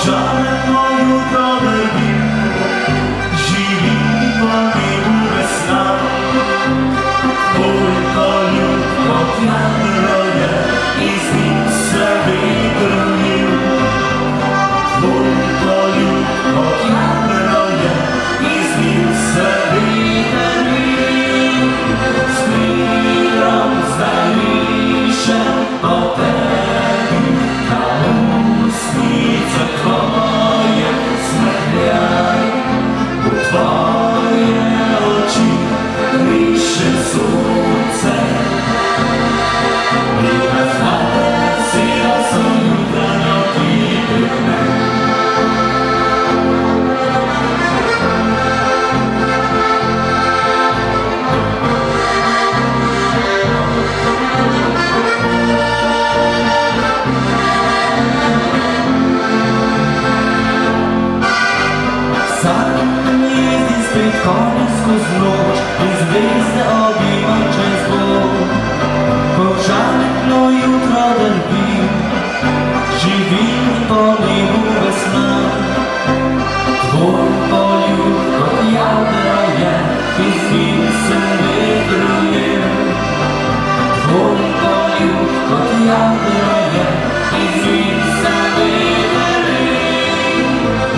Požarno jutro drvi, živi po nebu vesna. Koliko ljudko jadro je, iz njih se vidrnil. Koliko ljudko jadro je, iz njih se vidrnil. S mirom zdaj više po tebi, kao usnice tvoje smrljaj. U tvoje oči riše sunce, i na zlate siroso jutarnjo ti prikne. Sad jezdi spet konec skoz noč in zvezde objema čez Bog. Požarno jutro drvi, živim po nebu vesna. Tvoj poljub kot jadro je, iz njih se vedruje. Tvoj poljub kot jadro je, iz njih se vedruje.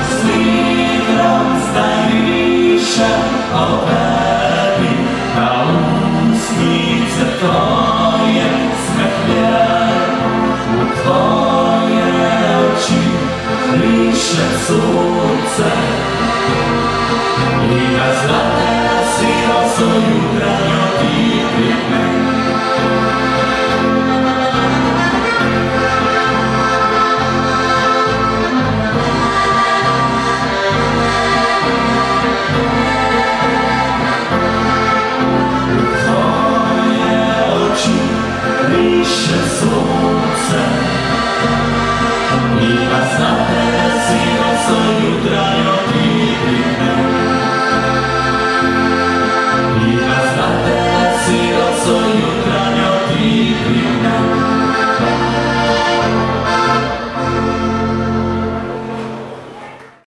S vidrom zdaj riše o tebi, na usnice tvoje smehljaj. U tvoje oči riše sunce, i na zlate siroso